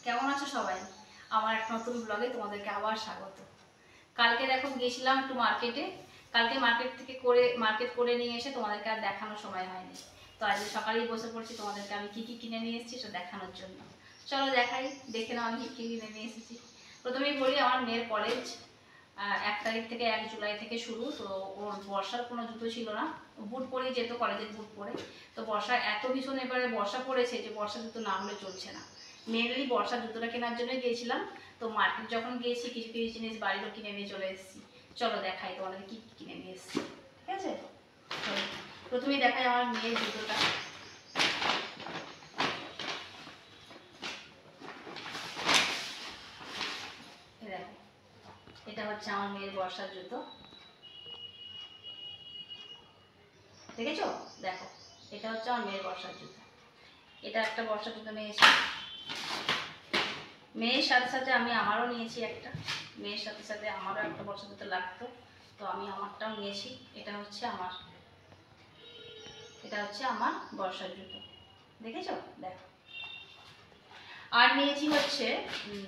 কেমন আছো সবাই? আমার একটা নতুন ব্লগে তোমাদেরকে আবার স্বাগত। কালকে দেখো গিয়েছিলাম একটু মার্কেটে। কালকে মার্কেট করে নিয়ে এসে তোমাদেরকে আর দেখানোর সময় হয়নি। তো আজকে সকালেই বসে পড়ছি তোমাদেরকে আমি কি কি কিনে নিয়ে এসেছি সেটা দেখানোর জন্য। চলো দেখাই, দেখে নাও আমি কি কিনে নিয়ে এসেছি। প্রথমেই বলি, আমার মেয়ের কলেজ 1 তারিখ থেকে 1 জুলাই থেকে শুরু। তো ওর বর্ষার কোনো জুতো ছিল না, বুট পরেই যেত, কলেজের বুট পরে। তো বর্ষা এত ভীষণ এবারে বর্ষা পড়েছে যে বর্ষা জুতো না হলে চলছে না। মেনলি বর্ষার জুতোটা কেনার জন্য গিয়েছিলাম। তো মার্কেট যখন গিয়েছি কিছু কিছু জিনিস বাড়িরও কিনে নিয়ে চলে এসেছি। চলো দেখাই তোমাদের কি কিনে নিয়ে এসেছি, ঠিক আছে? প্রথমেই দেখাই আমার মেয়ের জুতোটা। দেখো, এটা হচ্ছে আমার মেয়ের বর্ষার জুতো, দেখেছো? দেখো, এটা হচ্ছে আমার মেয়ের বর্ষার জুতো। এটা একটা বর্ষার জুতো নিয়েছি। মেয়ের সাথে সাথে আমি আমারও নিয়েছি একটা। মেয়ের সাথে সাথে আমারও একটা বর্ষার জুতো লাগতো, তো আমি আমারটাও নিয়েছি। এটা হচ্ছে আমার বর্ষার জুতো, দেখেছো? দেখো, আর নিয়েছি হচ্ছে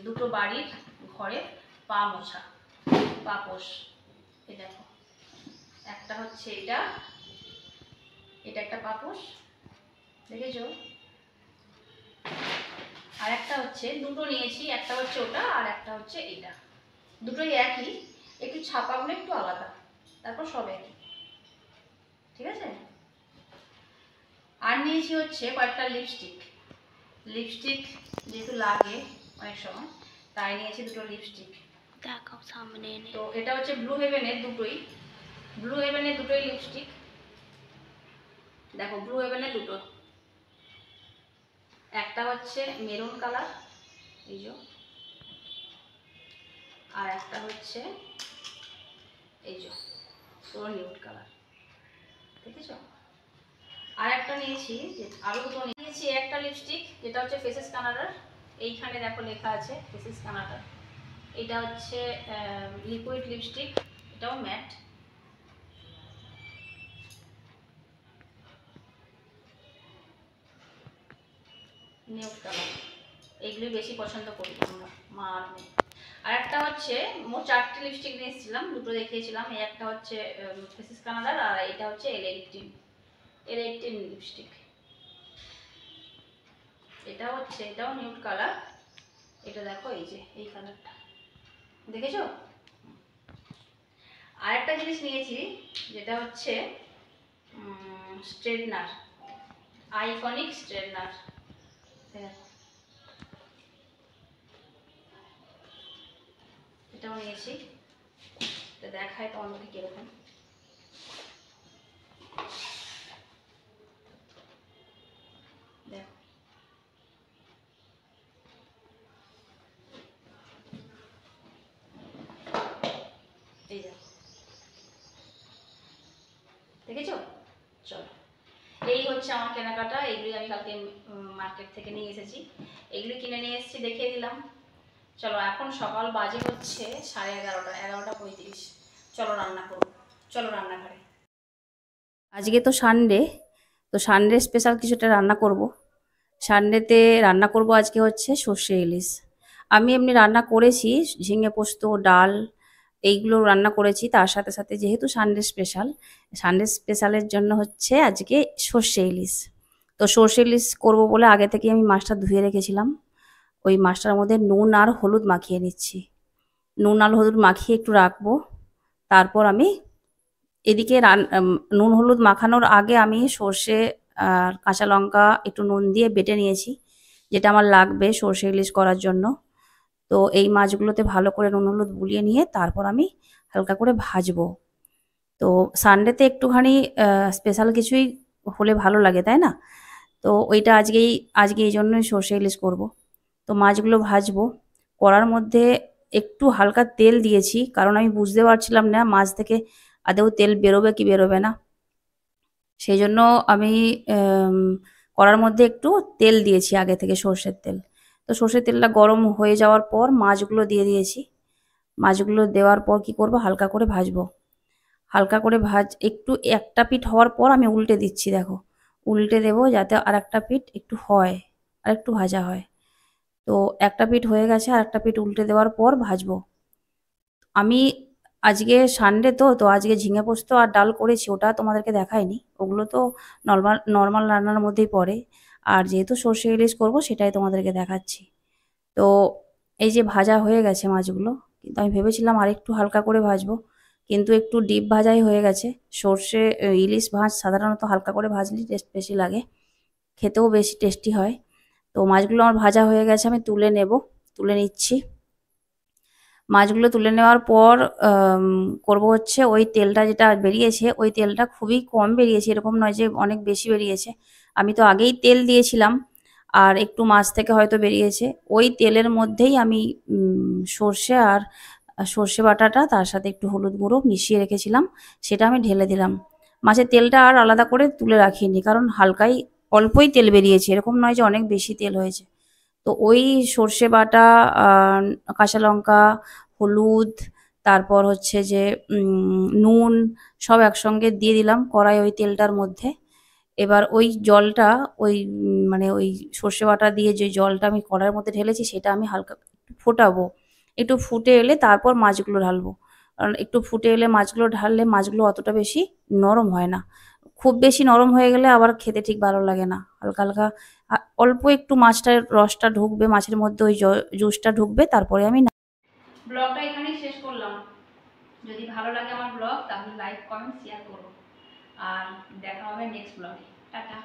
দুটো বাড়ির ঘরে পা মোছা, পাপোশ। এই দেখো, একটা হচ্ছে এটা একটা পাপোশ, দেখেছো? আর একটা হচ্ছে, দুটো নিয়েছি, একটা হচ্ছে ওটা আর একটা হচ্ছে এটা। দুটোই একই, একটু ছাপাগুলো একটু আলাদা, তারপর সব একই, ঠিক আছে? আর নিয়েছি হচ্ছে কয়েকটা লিপস্টিক যেহেতু লাগে অনেক সময়, তাই নিয়েছি দুটো লিপস্টিক। দেখাও সামনে। তো এটা হচ্ছে ব্লু হেভেনের দুটোই লিপস্টিক। দেখো, ব্লু হেভেনের দুটো, একটা হচ্ছে মেরুন কালার, এই যে, আর একটা হচ্ছে এই যে পুরো নিউড কালার, দেখেছো? আর একটা নিয়েছি, যে আরো দুটো নিয়েছি। একটা লিপস্টিক যেটা হচ্ছে ফেসেস কানাডার, এইখানে দেখো লেখা আছে ফেসেস কানাডার। এটা হচ্ছে লিকুইড লিপস্টিক, এটাও ম্যাট। নিউড কালার, এইগুলি বেশি পছন্দ করি আমরা, মা আর মেয়ে। আর একটা হচ্ছে, মোট 4টে লিপস্টিক নিয়ে এসেছিলাম, দুটো দেখিয়েছিলাম। এই একটা হচ্ছে ফেসেস কানাডার, আর এটা হচ্ছে এল18 লিপস্টিক। এটাও নিউড কালার। এটা দেখো, এই যে এই কালারটা, দেখেছো? আর একটা জিনিস নিয়েছি, যেটা হচ্ছে স্ট্রেটনার, আইকনিক স্ট্রেটনার। এটাও নিয়েছি, এটা দেখায় তোমাদেরকে কিরকম। দেখো, এই দেখো, দেখেছো? চলো, এই হচ্ছে আমার কেনাকাটা। এইগুলি আমি কালকে মার্কেট থেকে নিয়ে এসেছি, এইগুলি কিনে নিয়ে এসেছি, দেখিয়ে দিলাম। চলো, এখন সকাল বাজে হচ্ছে 11:30, চলো রান্না করবো, চলো রান্নাঘরে। আজকে তো সানডে, তো সানডে স্পেশাল কিছুটা রান্না করব। সানডেতে রান্না করব আজকে হচ্ছে সর্ষে ইলিশ। আমি এমনি রান্না করেছি, ঝিঙে পোস্ত, ডাল, এইগুলো রান্না করেছি। তার সাথে সাথে যেহেতু সানডে স্পেশালের জন্য হচ্ছে আজকে সর্ষে ইলিশ। তো সর্ষে ইলিশ করবো বলে আগে থেকে আমি মাছটা ধুয়ে রেখেছিলাম। ওই মাছটার মধ্যে নুন আর হলুদ মাখিয়ে নিচ্ছি। নুন আর হলুদ মাখিয়ে একটু রাখবো। তারপর আমি এদিকে নুন হলুদ মাখানোর আগে আমি সর্ষে আর কাঁচা লঙ্কা একটু নুন দিয়ে বেটে নিয়েছি, যেটা আমার লাগবে সর্ষে ইলিশ করার জন্য। তো এই মাছগুলোতে ভালো করে নুন হলুদ বুলিয়ে নিয়ে তারপর আমি হালকা করে ভাজবো। তো সানডেতে একটুখানি স্পেশাল কিছুই হলে ভালো লাগে, তাই না? তো ওইটা আজকে এই জন্যই সর্ষে ইলিশ করব। তো মাছগুলো ভাজবো। কড়ার মধ্যে একটু হালকা তেল দিয়েছি, কারণ আমি বুঝতে পারছিলাম না মাছ থেকে আদৌ তেল বেরোবে কি বেরোবে না। সেই জন্য আমি কড়ার মধ্যে একটু তেল দিয়েছি আগে থেকে, সর্ষের তেল। তো সর্ষের তেলটা গরম হয়ে যাওয়ার পর মাছগুলো দিয়ে দিয়েছি। মাছগুলো দেওয়ার পর কি করব, হালকা করে ভাজবো। হালকা করে একটু একটা পিঠ হওয়ার পর আমি উল্টে দিচ্ছি, দেখো। উল্টে দেবো যাতে আর একটা পিঠ একটু হয়, আর একটু ভাজা হয়। তো তো একটা পিঠ হয়ে গেছে, আর একটা পিঠ উল্টে দেওয়ার পর ভাজবো। আমি আজকে সানডে তো আজকে ঝিঙে পোস্ত আর ডাল করেছি, ওটা তোমাদেরকে দেখাইনি। ওগুলো তো নর্মাল নর্মাল রান্নার মধ্যেই পড়ে। আর যেহেতু সর্ষে ইলিশ করবো সেটাই তোমাদেরকে দেখাচ্ছি। তো এই যে ভাজা হয়ে গেছে মাছগুলো, কিন্তু আমি ভেবেছিলাম আরেকটু হালকা করে ভাজবো, কিন্তু একটু ডিপ ভাজাই হয়ে গেছে। সর্ষে ইলিশ মাছ সাধারণত হালকা করে ভাজলেই টেস্ট বেশি লাগে, খেতেও বেশি টেস্টি হয়। তো মাছগুলো আমার ভাজা হয়ে গেছে, আমি তুলে নিচ্ছি। মাছগুলো তুলে নেওয়ার পর করব হচ্ছে ওই তেলটা যেটা বেরিয়েছে, ওই তেলটা খুবই কম বেরিয়েছে, এরকম নয় যে অনেক বেশি বেরিয়েছে। আমি তো আগেই তেল দিয়েছিলাম, আর একটু মাছ থেকে হয়তো বেরিয়েছে। ওই তেলের মধ্যেই আমি সর্ষে আর সর্ষে বাটাটা তার সাথে একটু হলুদ গুঁড়ো মিশিয়ে রেখেছিলাম, সেটা আমি ঢেলে দিলাম। মাছের তেলটা আর আলাদা করে তুলে রাখিনি, কারণ হালকাই অল্পই তেল বেরিয়েছে, এরকম নয় যে অনেক বেশি তেল হয়েছে। তো ওই সর্ষে বাটা, কাঁচা লঙ্কা, হলুদ, তারপর হচ্ছে যে নুন, সব একসঙ্গে দিয়ে দিলাম কড়াই ওই তেলটার মধ্যে। এবার ওই জলটা, ওই মানে ওই সর্ষে বাটা দিয়ে যে জলটা আমি কড়াইয়ের মধ্যে ঢেলেছি সেটা আমি হালকা একটু ফোটাবো। একটু ফুটে এলে তারপর মাছগুলো ঢালবো, কারণ একটু ফুটে এলে মাছগুলো ঢাললে মাছগুলো অতটা বেশি নরম হয় না। খুব বেশি নরম হয়ে গেলে আবার খেতে ঠিক ভালো লাগে না। হালকা হালকা অল্প একটু মাছটার রসটা ঢুকবে মাছের মধ্যে, ওই জুসটা ঢুকবে, তারপরে আমি ব্লগটা এখানেই শেষ করলাম। যদি ভালো লাগে আমার ব্লগ তাহলে লাইক কমেন্ট শেয়ার করো, আর দেখা হবে নেক্সট ব্লগে। টাটা।